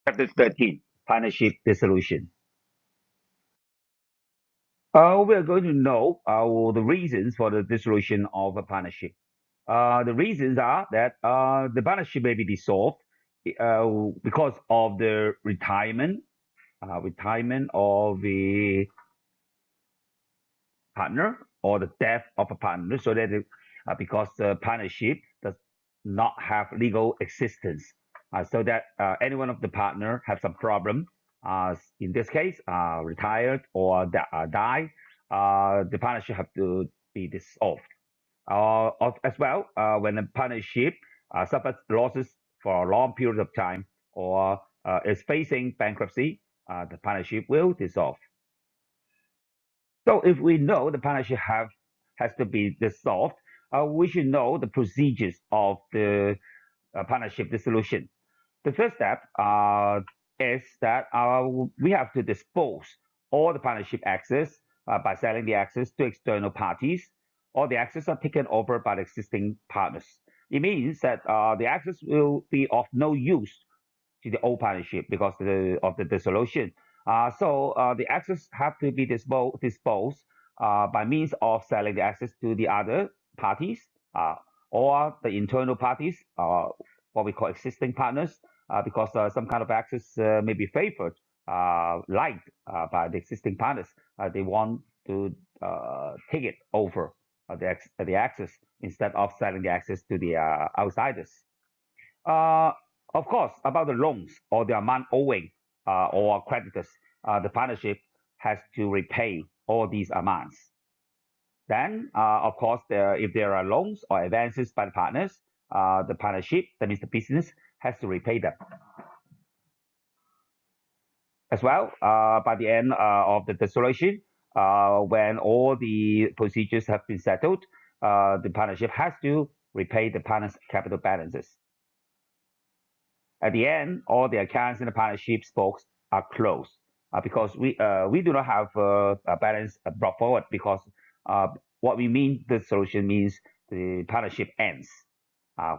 Chapter 13, Partnership Dissolution. We are going to know the reasons for the dissolution of a partnership. The reasons are that the partnership may be dissolved because of the retirement of the partner or the death of a partner, so that because the partnership does not have legal existence, so that any one of the partner have some problem, in this case, retired or die, the partnership have to be dissolved. As well, when a partnership suffers losses for a long period of time or is facing bankruptcy, the partnership will dissolve. So if we know the partnership has to be dissolved, we should know the procedures of the partnership dissolution. The first step is that we have to dispose all the partnership assets by selling the assets to external parties, or the assets are taken over by the existing partners. It means that the assets will be of no use to the old partnership because of the dissolution. So the assets have to be disposed by means of selling the assets to the other parties or the internal parties, what we call existing partners, because some kind of assets may be favored, liked by the existing partners. They want to take it over the access instead of selling the access to the outsiders. Uh, of course, about the loans or the amount owing or creditors, the partnership has to repay all these amounts. Then, of course, if there are loans or advances by the partners, the partnership, that means the business, has to repay them. As well, by the end of the dissolution, when all the procedures have been settled, the partnership has to repay the partner's capital balances. At the end, all the accounts in the partnership's books are closed because we do not have a balance brought forward because what we mean the solution means the partnership ends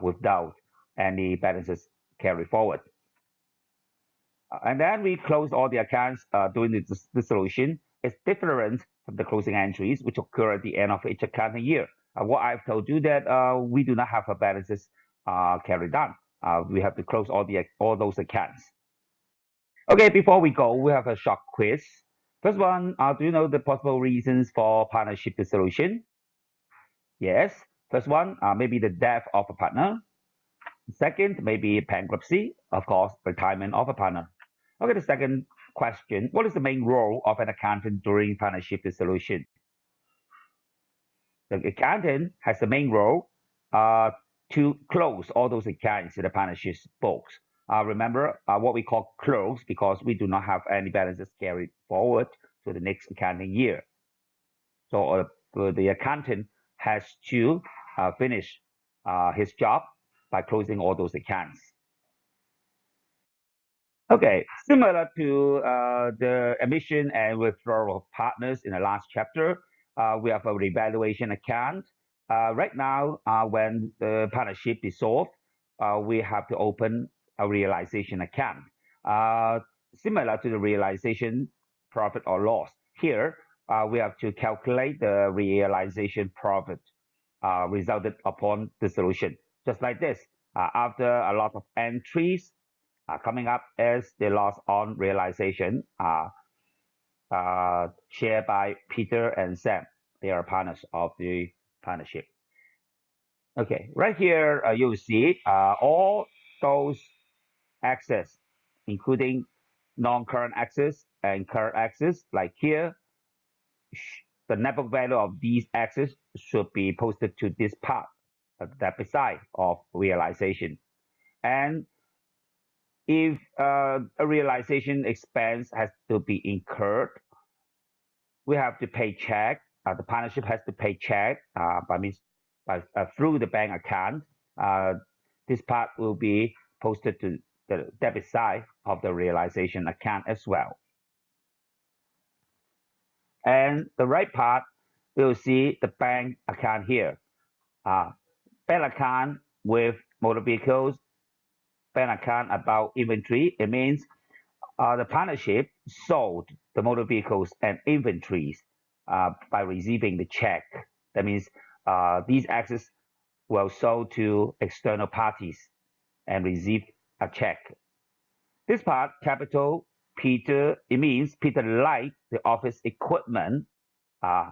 without any balances carried forward. And then we close all the accounts during the dissolution. It's different from the closing entries, which occur at the end of each accounting year. What I've told you that we do not have balances carried on. We have to close all those accounts. Okay, before we go, we have a short quiz. First one, do you know the possible reasons for partnership dissolution? Yes. First one, maybe the death of a partner. Second, maybe bankruptcy. Of course, retirement of a partner. Okay, the second question, what is the main role of an accountant during partnership dissolution? The accountant has the main role to close all those accounts in the partnership's books. Remember what we call close because we do not have any balances carried forward to the next accounting year. So the accountant has to finish his job by closing all those accounts. Okay, similar to the emission and withdrawal of partners in the last chapter, we have a revaluation account. Right now, when the partnership dissolved, we have to open a realization account. Similar to the realization profit or loss. Here, we have to calculate the realization profit resulted upon dissolution. Just like this, after a lot of entries, coming up as the loss on realization shared by Peter and Sam. They are partners of the partnership. Okay, right here you will see all those axes, including non-current axis and current axis. Like here, the net book value of these axes should be posted to this part, that beside of realization. And if a realization expense has to be incurred, we have to pay check. The partnership has to pay check through the bank account. This part will be posted to the debit side of the realization account as well. And the right part, we'll see the bank account here. Bank account with motor vehicles, bank account about inventory. It means The partnership sold the motor vehicles and inventories by receiving the check. That means these assets were sold to external parties and received a check. This part, capital, Peter, it means Peter liked the office equipment uh,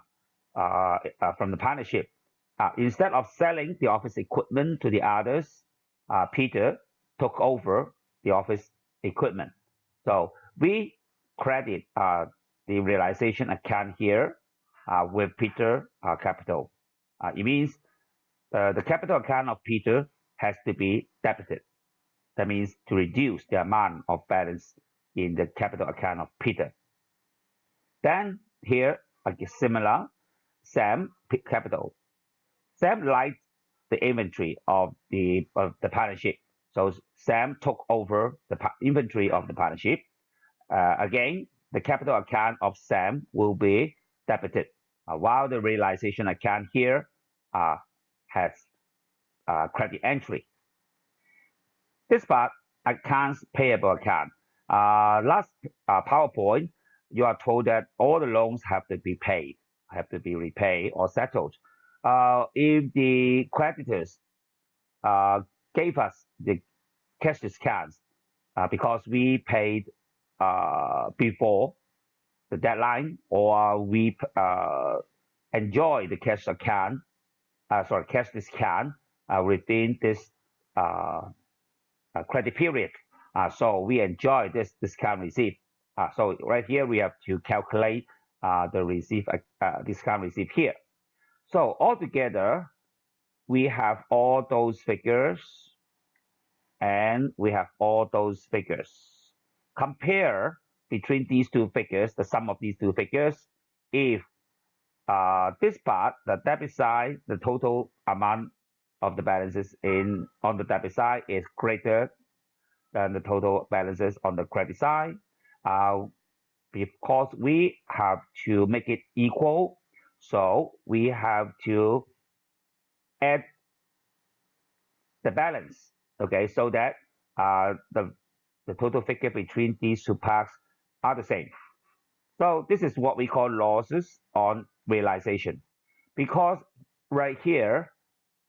from the partnership. Instead of selling the office equipment to the others, Peter took over the office equipment. So we credit the realization account here with Peter capital. It means the capital account of Peter has to be debited. That means to reduce the amount of balance in the capital account of Peter. Then here, similar, Sam capital. Sam liked the inventory of the partnership. So Sam took over the inventory of the partnership. Again, the capital account of Sam will be debited, while the realization account here has credit entry. This part, accounts payable account. Last PowerPoint, you are told that all the loans have to be paid, have to be repaid or settled. If the creditors gave us the cash discounts because we paid before the deadline, or we enjoy the cash account, cash discount within this credit period. So we enjoy this discount receipt. So right here we have to calculate the discount receipt here. So altogether, we have all those figures, and we have all those figures. Compare between these two figures, the sum of these two figures. If this part, the debit side, the total amount of the balances on the debit side is greater than the total balances on the credit side, because we have to make it equal, so we have to add the balance, okay, so that the total figure between these two parts are the same. So this is what we call losses on realization, because right here,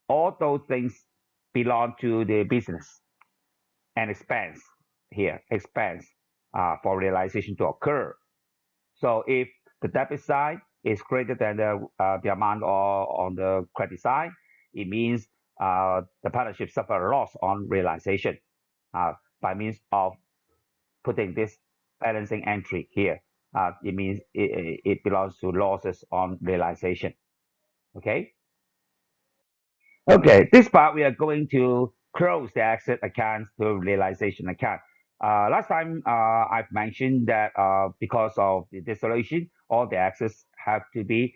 all those things belong to the business, and expense here, expense for realization to occur. So if the debit side is greater than the amount on the credit side, it means the partnership suffer loss on realization by means of putting this balancing entry here. It means it belongs to losses on realization. Okay. Okay, this part we are going to close the exit accounts to realization account. Last time I've mentioned that because of the dissolution, all the exits have to be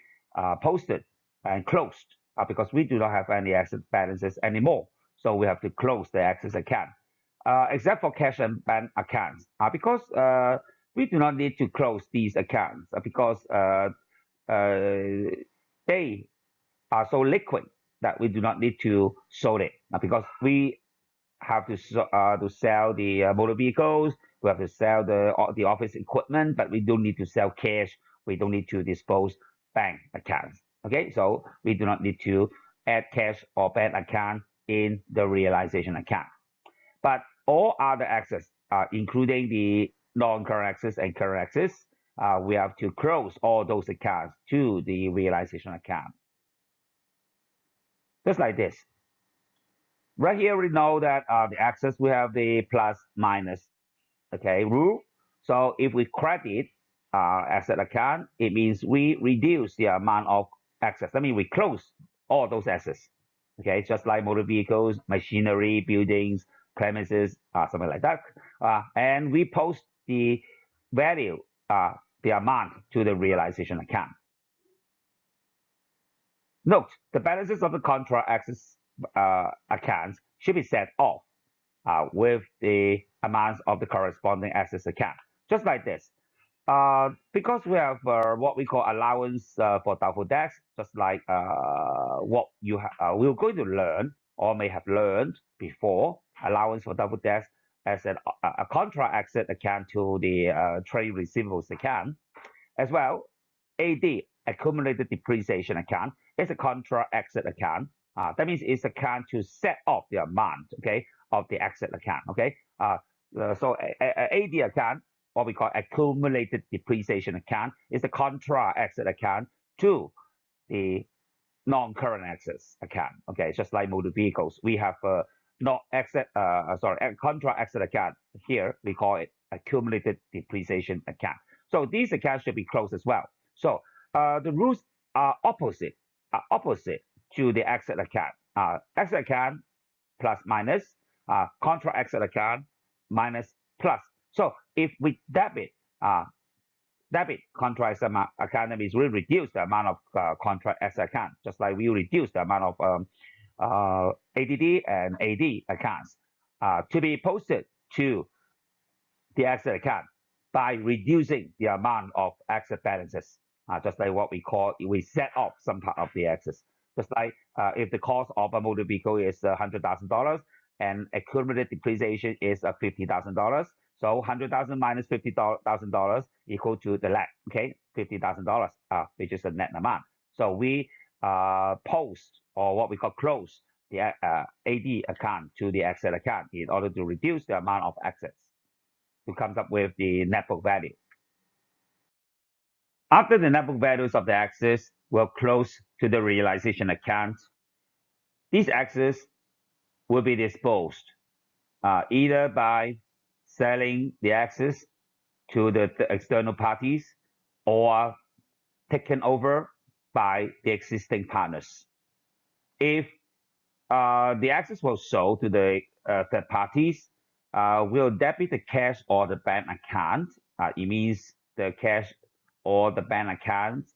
posted and closed because we do not have any exit balances anymore. So we have to close the exit account, except for cash and bank accounts, because we do not need to close these accounts because they are so liquid that we do not need to sell it because we have to sell the motor vehicles, we have to sell the office equipment, but we don't need to sell cash. We don't need to dispose bank accounts. Okay, so we do not need to add cash or bank account in the realization account. But all other assets, including the non-current assets and current assets, we have to close all those accounts to the realization account. Just like this. Right here, we know that the axis, we have the plus minus, okay, rule. So if we credit asset account, it means we reduce the amount of assets. I mean, we close all those assets, okay, just like motor vehicles, machinery, buildings, premises, something like that. And we post the value, the amount to the realization account. Note, the balances of the contract access accounts should be set off with the amounts of the corresponding access account, just like this. Because we have what we call allowance for doubtful debts, just like what we're going to learn or may have learned before, allowance for doubtful debts as a contra asset account to the trade receivables account. As well, AD, accumulated depreciation account, is a contra asset account. That means it's account to set off the amount, okay, of the asset account, okay. So AD account, what we call accumulated depreciation account, is a contra asset account to the non-current assets account. Okay, just like motor vehicles, we have a not asset, contra asset account. Here we call it accumulated depreciation account. So these accounts should be closed as well. So the rules are opposite to the asset account. Asset account plus minus, contra asset account minus plus. So if we debit contra asset account, that means we reduce the amount of contra asset account, just like we reduce the amount of ADD and AD accounts to be posted to the asset account by reducing the amount of asset balances, just like what we set off some part of the assets. Just like if the cost of a motor vehicle is $100,000 and accumulated depreciation is $50,000, so 100,000 minus $50,000 equal to the net, okay, $50,000, which is the net amount. So we post, or what we call close, the AD account to the asset account in order to reduce the amount of assets to come up with the net book value. After the net book values of the assets will close to the realization account, these assets will be disposed either by selling the assets to the external parties or taken over by the existing partners. If the assets were sold to the third parties, will debit the cash or the bank account. It means the cash or the bank accounts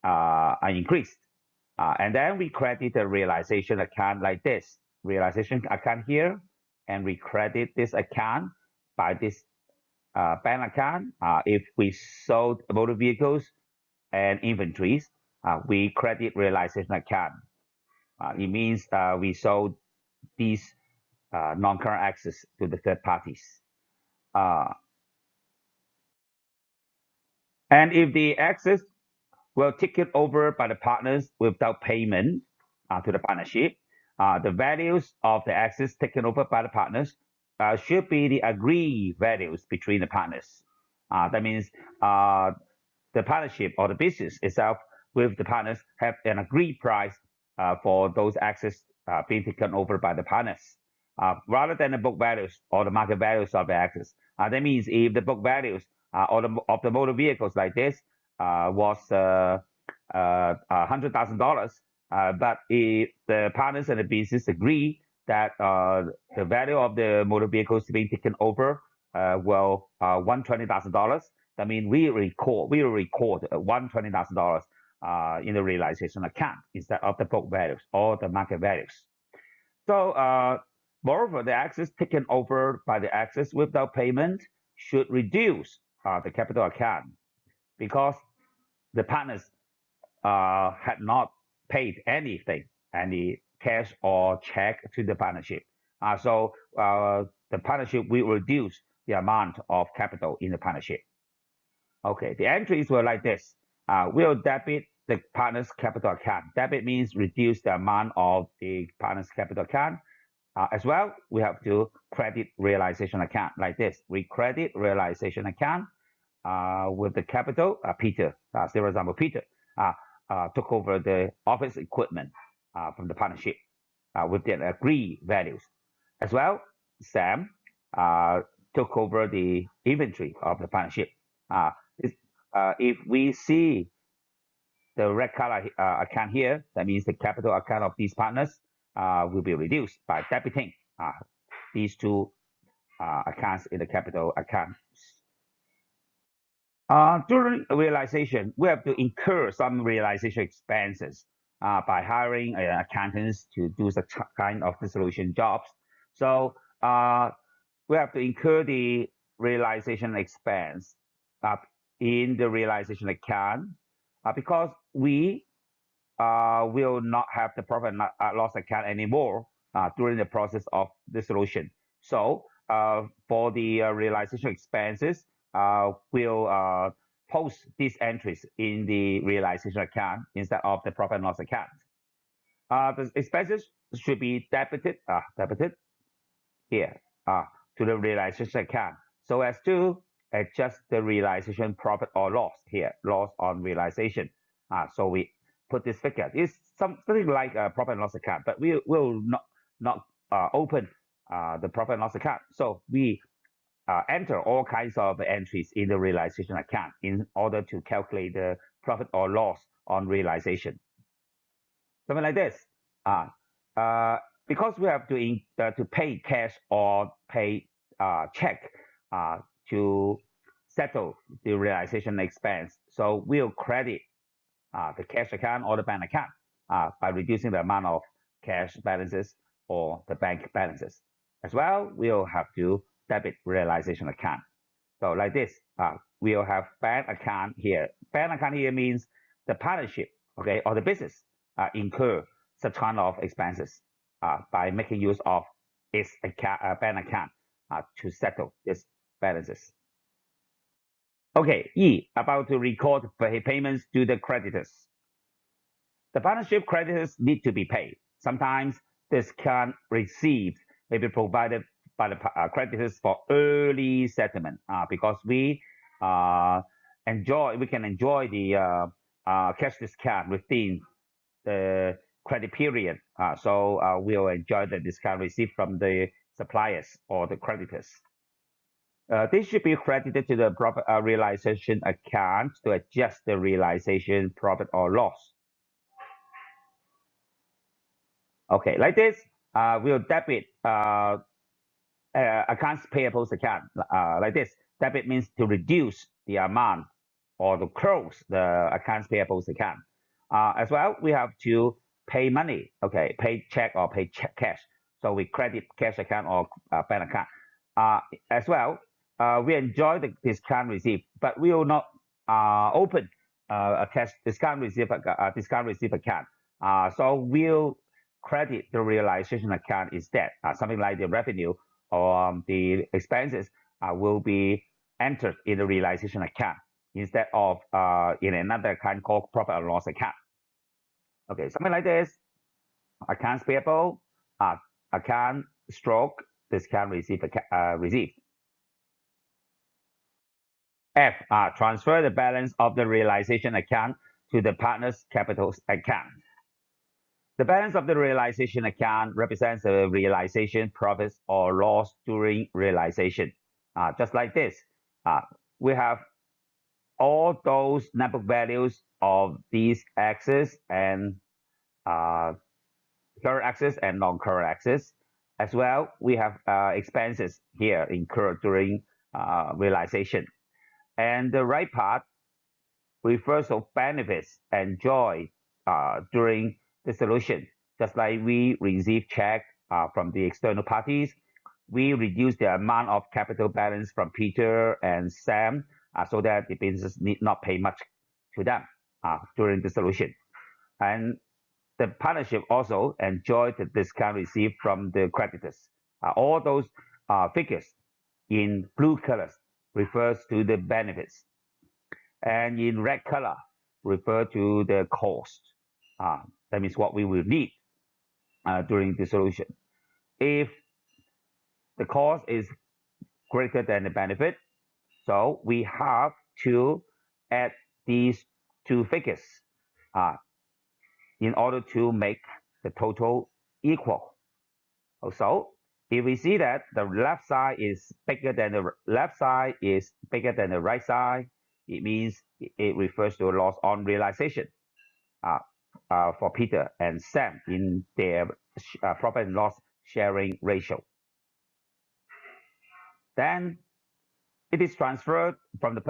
are increased. And then we credit the realization account like this. Realization account here, and we credit this account by this bank account. If we sold motor vehicles and inventories, we credit realization account. It means we sold these non-current assets to the third parties. And if the assets were taken over by the partners without payment to the partnership, the values of the assets taken over by the partners should be the agreed values between the partners. That means the partnership or the business itself with the partners have an agreed price for those assets being taken over by the partners, rather than the book values or the market values of the assets. That means if the book values of the motor vehicles like this was $100,000, but if the partners and the business agree that the value of the motor vehicles being taken over will $120,000, that means we will record $120,000 in the realization account instead of the book values or the market values. So, moreover, the assets taken over by the assets without payment should reduce the capital account because the partners had not paid anything, any cash or check to the partnership. So the partnership will reduce the amount of capital in the partnership. Okay, the entries were like this. We'll debit the partner's capital account. Debit means reduce the amount of the partner's capital account. As well, we have to credit realization account like this. We credit realization account with the capital. Peter, for example, Peter took over the office equipment from the partnership with the agreed values. As well, Sam took over the inventory of the partnership. If we see the red color account here, that means the capital account of these partners will be reduced by debiting these two accounts in the capital account. During realization, we have to incur some realization expenses by hiring accountants to do such kind of dissolution jobs. So we have to incur the realization expense in the realization account because we will not have the profit and loss account anymore during the process of dissolution. So for the realization expenses, we'll post these entries in the realization account instead of the profit and loss account. The expenses should be debited here to the realization account so as to adjust the realization profit or loss here, loss on realization. So we put this figure. It's something like a profit and loss account, but we will not open the profit and loss account. So we enter all kinds of entries in the realization account in order to calculate the profit or loss on realization. Something like this. Because we have to pay cash or pay check to settle the realization expense, so we'll credit the cash account or the bank account by reducing the amount of cash balances or the bank balances. As well, we'll have to debit realization account. So like this, we'll have bank account here. Bank account here means the partnership, okay, or the business incur such kind of expenses by making use of its bank account to settle these balances. Okay, E, about to record payments to the creditors. The partnership creditors need to be paid. Sometimes discount received may be provided by the creditors for early settlement because we can enjoy the cash discount within the credit period. So we'll enjoy the discount received from the suppliers or the creditors. This should be credited to the profit realization account to adjust the realization profit or loss. Okay, like this, we'll debit accounts payables account like this. Debit means to reduce the amount or to close the accounts payables account. As well, we have to pay money, okay, pay check or pay cash. So we credit cash account or bank account. As well, we enjoy the discount received, but we will not open a cash discount receipt account. So we'll credit the realization account instead. Something like the revenue or the expenses will be entered in the realization account instead of in another account called profit and loss account. Okay, something like this. Accounts payable, account stroke, discount received. F, transfer the balance of the realization account to the partner's capital account. The balance of the realization account represents the realization profits or loss during realization. Just like this, we have all those net book values of these axes and current axis and non-current axis. As well, we have expenses here incurred during realization. And the right part refers to benefits enjoyed during dissolution. Just like we receive check from the external parties, we reduce the amount of capital balance from Peter and Sam so that the business need not pay much to them during dissolution. And the partnership also enjoyed the discount received from the creditors. All those figures in blue colors refers to the benefits, and in red color refer to the cost. That means what we will need during dissolution. If the cost is greater than the benefit, so we have to add these two figures in order to make the total equal. Also, if we see that the left side is bigger than the right side, it means it refers to a loss on realization for Peter and Sam in their profit and loss sharing ratio. Then it is transferred from the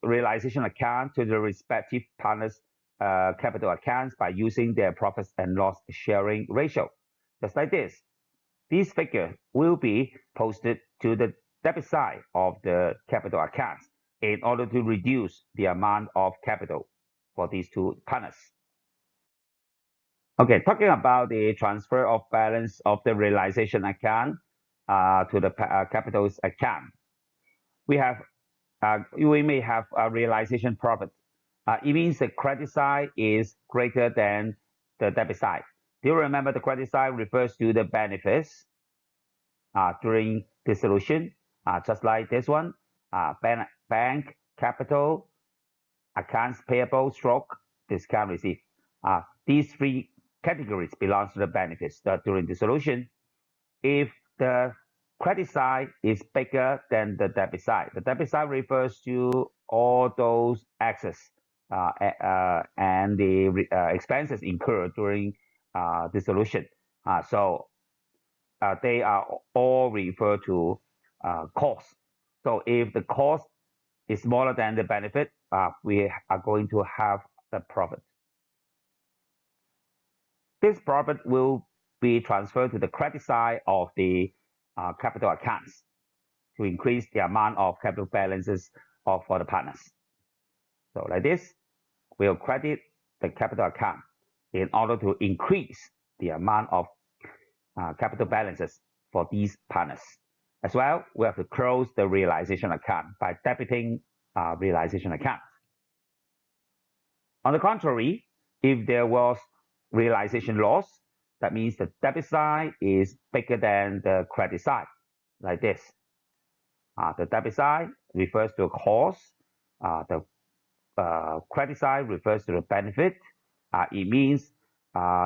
realization account to the respective partners' capital accounts by using their profits and loss sharing ratio. Just like this. These figures will be posted to the debit side of the capital accounts in order to reduce the amount of capital for these two partners. Okay, talking about the transfer of balance of the realization account, to the capital's account. We may have a realization profit. It means the credit side is greater than the debit side. Do you remember the credit side refers to the benefits during dissolution, just like this one, bank, capital, accounts payable, stroke, discount received. These three categories belong to the benefits during dissolution. If the credit side is bigger than the debit side, the debit side refers to all those access and the expenses incurred during dissolution. So they are all referred to cost. So if the cost is smaller than the benefit, we are going to have the profit. This profit will be transferred to the credit side of the capital accounts to increase the amount of capital balances for the partners. So like this, we'll credit the capital account in order to increase the amount of capital balances for these partners. As well, we have to close the realization account by debiting realization account. On the contrary, if there was realization loss, that means the debit side is bigger than the credit side, like this. The debit side refers to cost. The credit side refers to the benefit. It means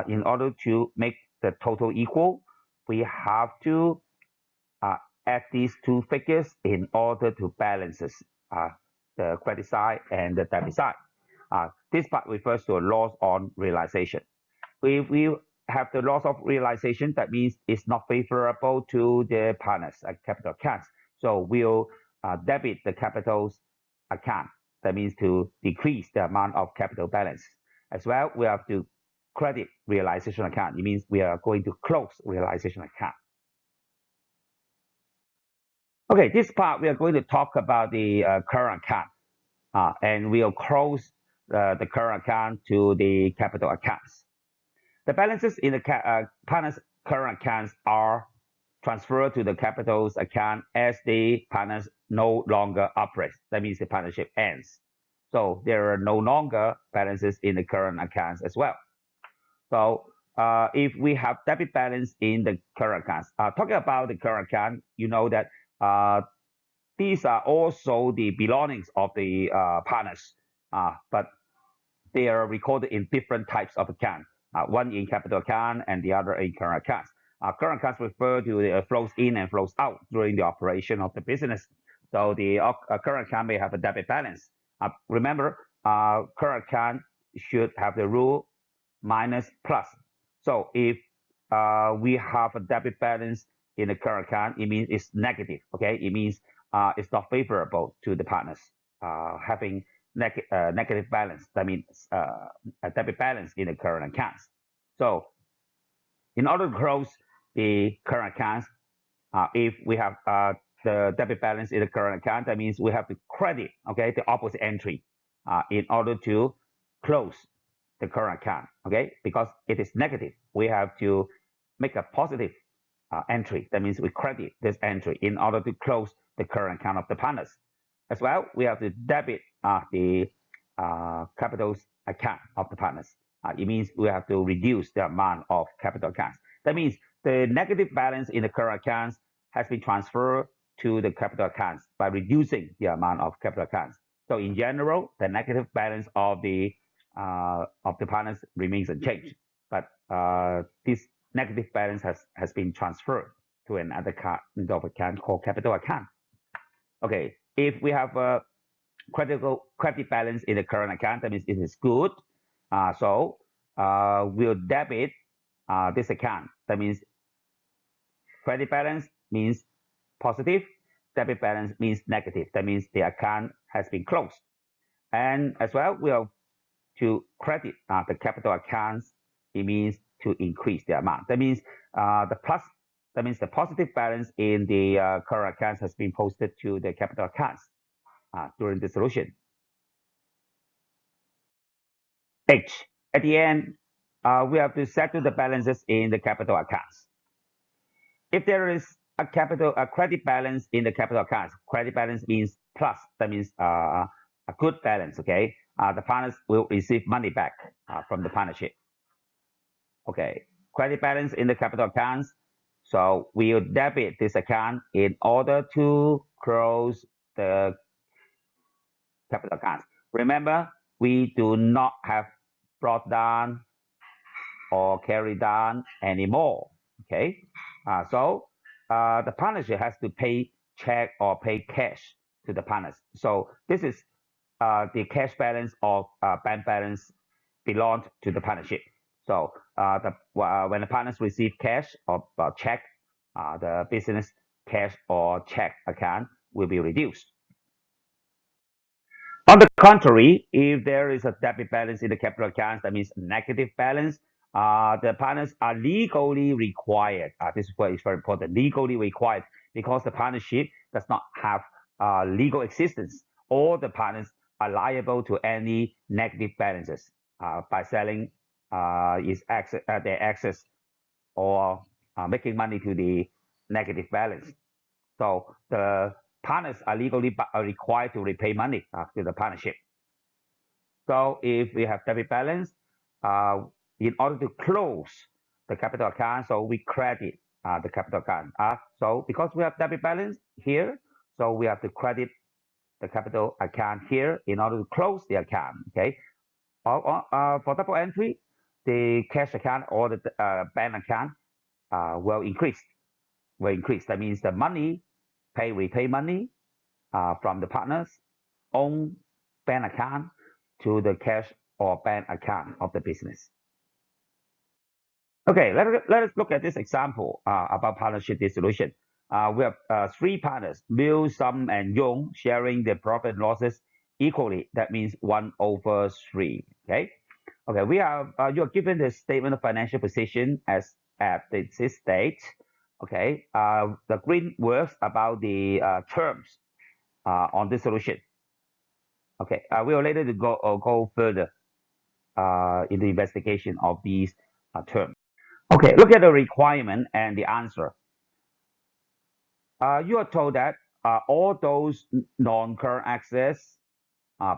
in order to make the total equal, we have to add these two figures in order to balance the credit side and the debit side. This part refers to a loss on realization. If we have the loss of realization, that means it's not favorable to the partners at capital accounts. So we'll debit the capital's account. That means to decrease the amount of capital balance. As well, we have to credit realization account. It means we are going to close realization account. Okay, this part we are going to talk about the current account, and we'll close the current account to the capital accounts. The balances in the partners' current accounts are transferred to the capital's account as the partners no longer operate. That means the partnership ends. So there are no longer balances in the current accounts as well. So if we have debit balance in the current accounts, talking about the current account, you know that these are also the belongings of the partners, but they are recorded in different types of account. One in capital account and the other in current accounts. Current accounts refer to the flows in and flows out during the operation of the business. So the current account may have a debit balance. Remember, current account should have the rule minus plus. So if we have a debit balance in the current account, it means it's negative. Okay, it means it's not favorable to the partners having negative balance. That means a debit balance in the current accounts. So in order to close the current accounts, if we have the debit balance in the current account, that means we have to credit, okay, the opposite entry in order to close the current account, okay, because it is negative. We have to make a positive entry. That means we credit this entry in order to close the current account of the partners. As well, we have to debit the capital's account of the partners. It means we have to reduce the amount of capital accounts. That means the negative balance in the current accounts has been transferred to the capital accounts by reducing the amount of capital accounts. So in general, the negative balance of the partners remains unchanged, but this negative balance has been transferred to another kind of account called capital account. Okay, if we have a credit balance in the current account, that means it is good. So we'll debit this account. That means credit balance means positive, debit balance means negative. That means the account has been closed. And as well, we'll to credit the capital accounts, it means to increase the amount. That means that means the positive balance in the current accounts has been posted to the capital accounts during dissolution. H. At the end, we have to settle the balances in the capital accounts. If there is a credit balance in the capital accounts. Credit balance means plus. That means a good balance. Okay, the partners will receive money back from the partnership. Okay, credit balance in the capital accounts. So we'll debit this account in order to close the capital accounts. Remember, we do not have brought down or carried down anymore. Okay, the partnership has to pay check or pay cash to the partners. So this is the cash balance or bank balance belonged to the partnership. So when the partners receive cash or check, the business cash or check account will be reduced. On the contrary, if there is a debit balance in the capital accounts, that means negative balance, the partners are legally required. This is what is very important, legally required, because the partnership does not have legal existence. All the partners are liable to any negative balances by selling their access or making money to the negative balance. So the partners are legally required to repay money to the partnership. So if we have debit balance, in order to close the capital account, so we credit the capital account. So because we have debit balance here, so we have to credit the capital account here in order to close the account. Okay. For double entry, the cash account or the bank account will increase. That means the money repay money from the partners own bank account to the cash or bank account of the business. Okay, let us look at this example about partnership dissolution. We have three partners, Bill, Sum, and Young, sharing the profit and losses equally. That means 1/3. Okay. Okay. You are given the statement of financial position as at this date. Okay. The green words about the terms on dissolution. Okay. We will later to go further in the investigation of these terms. Okay. Look at the requirement and the answer. You are told that all those non-current assets,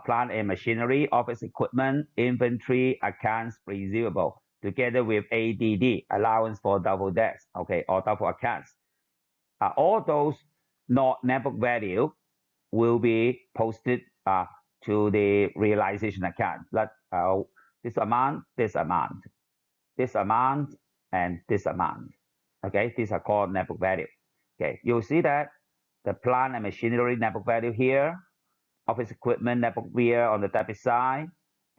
plant and machinery, office equipment, inventory, accounts receivable, together with ADD, allowance for double debts, okay, or double accounts. All those net book value will be posted to the realization account. This amount, this amount, this amount, and this amount. Okay, these are called net book value. Okay, you'll see that the plant and machinery net book value here, office equipment net book value on the debit side,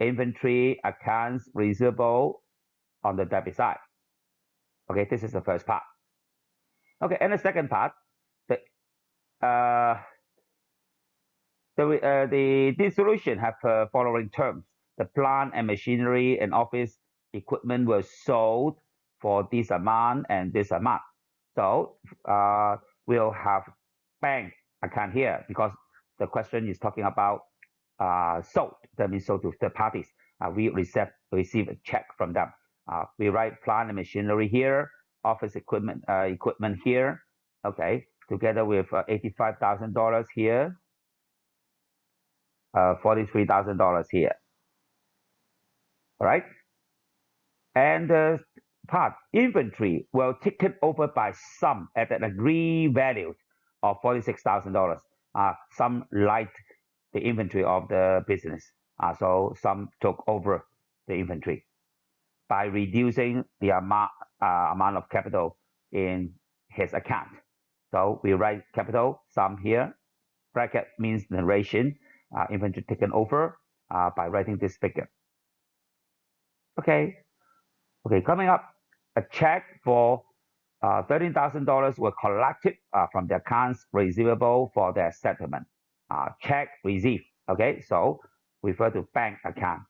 inventory, accounts receivable on the debit side. Okay, this is the first part. Okay, and the second part, the dissolution have following terms. The plant and machinery and office equipment were sold for this amount and this amount. So we'll have bank account here because the question is talking about sold. That means sold to third parties. We receive a check from them. We write plant and machinery here, office equipment here. Okay, together with $85,000 here, $43,000 here. All right, and the part inventory will taken over by Sum at an agreed value of $46,000. Sum liked the inventory of the business, so Sum took over the inventory by reducing the amount of capital in his account. So we write capital Sum here. Bracket means narration. Inventory taken over by writing this figure. Okay. Okay, coming up, a check for $13,000 were collected from the accounts receivable for their settlement. Check received. Okay, so refer to bank account.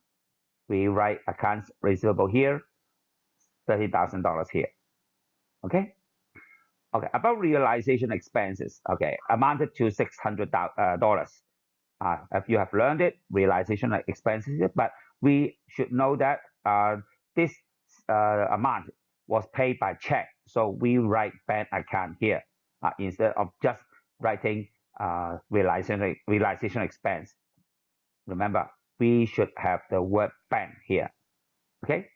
We write accounts receivable here, $30,000 here. Okay. Okay, about realization expenses. Okay, amounted to $600. If you have learned it, realization expenses, but we should know that this amount was paid by check. So we write bank account here. instead of just writing realization expense. Remember, we should have the word ban here. Okay.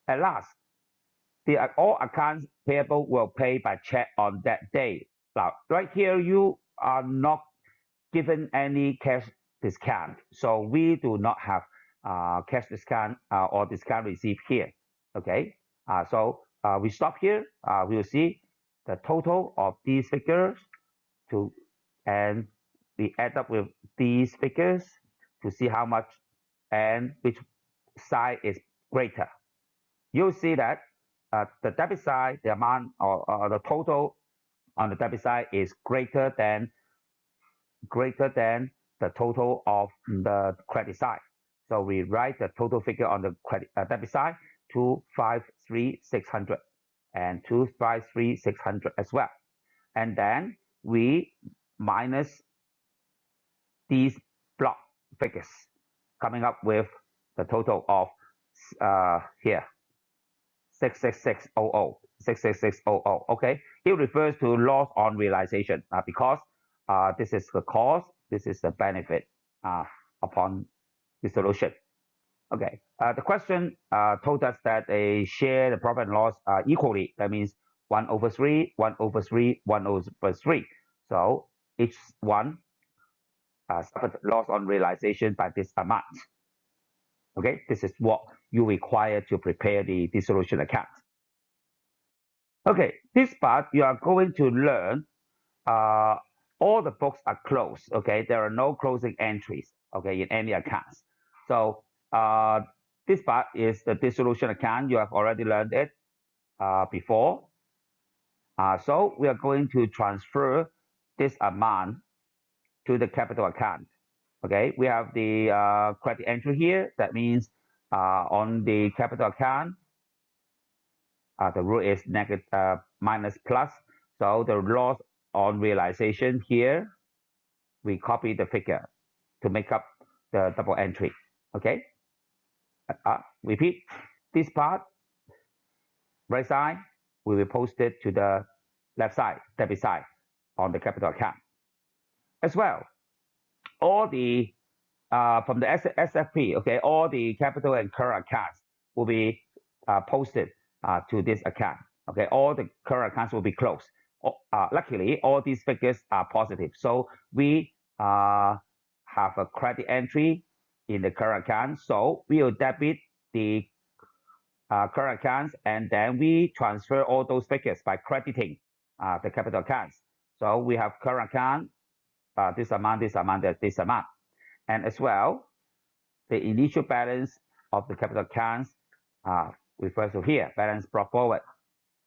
At last, all accounts payable will pay by check on that day. Now, right here, you are not given any cash discount, so we do not have cash discount or discount received here. Okay, so we stop here. We will see the total of these figures and we add up with these figures to see how much and which side is greater. You'll see that the debit side, the amount or the total on the debit side is greater than the total of the credit side. So we write the total figure on the debit side 253,600 and 253,600 as well. And then we minus these block figures, coming up with the total of here 66600. 66600. Okay, it refers to loss on realization because this is the cost, this is the benefit upon dissolution. Okay, the question told us that they share the profit and loss equally. That means 1/3, 1/3, 1/3. So each one suffered loss on realization by this amount. Okay, this is what you require to prepare the dissolution account. Okay, this part you are going to learn all the books are closed. Okay, there are no closing entries. Okay, in any accounts. So this part is the dissolution account. You have already learned it before. So we are going to transfer this amount to the capital account. Okay, we have the credit entry here. That means on the capital account, the rule is negative minus plus. So the loss on realization here, we copy the figure to make up the double entry. Okay. Repeat this part. Right side, we will post it to the left side, debit side on the capital account. As well, all the from the SFP, okay, all the capital and current accounts will be posted to this account. Okay, all the current accounts will be closed. Luckily, all these figures are positive. So we have a credit entry in the current account. So we will debit the current accounts and then we transfer all those figures by crediting the capital accounts. So we have current account, this amount, this amount, this amount. And as well, the initial balance of the capital accounts refers to here, balance brought forward,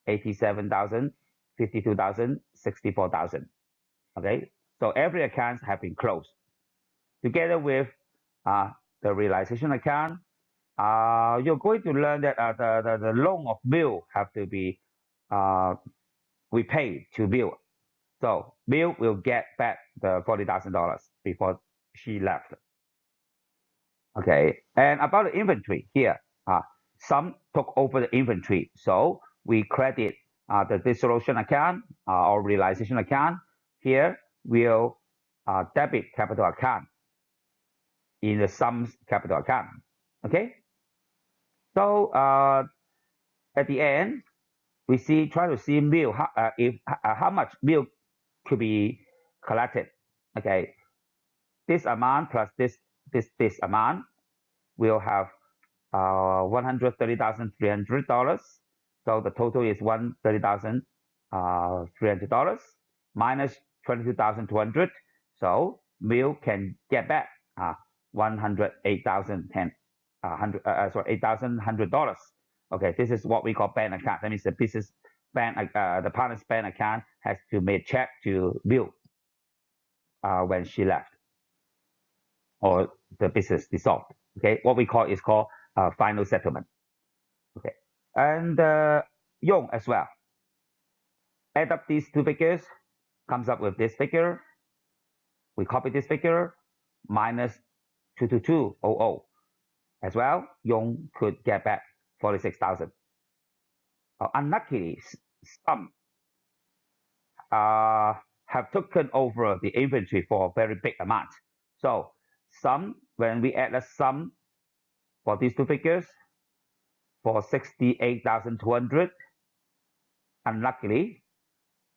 87,000, 52,000, 64,000. Okay, so every account have been closed. Together with the realization account, you're going to learn that the loan of Bill have to be repaid to Bill. So Bill will get back the $40,000 before she left. Okay, and about the inventory here, some took over the inventory. So we credit the dissolution account or realization account. Here we'll debit capital account in the sums capital account. Okay, so at the end we try to see bill how much bill could be collected. Okay, this amount plus this amount will have $130,300. So the total is $130,300 minus 22,200. So Bill can get back $8,100. Okay, this is what we call bank account. That means the business bank, the partner's bank account has to make check to Bill when she left or the business dissolved. Okay, what we call is called final settlement. Okay, and Yong as well. Add up these two figures, comes up with this figure. We copy this figure minus 22200 as well. Yong could get back 46,000. Unluckily, some have taken over the inventory for a very big amount. So when we add a sum for these two figures for 68,200, unluckily,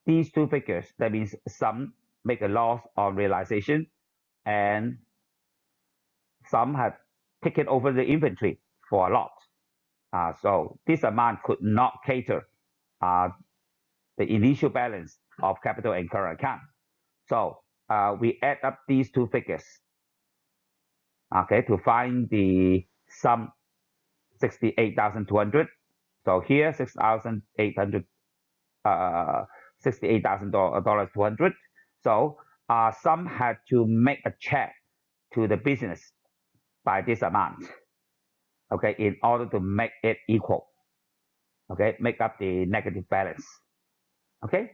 these two figures, that means some make a loss on realization and some have taken over the inventory for a lot. So this amount could not cater the initial balance of capital and current account. So we add up these two figures, okay, to find the sum 68,200. So here 6,800, $68,200. So some had to make a check to the business by this amount, okay, in order to make it equal, okay, make up the negative balance, okay.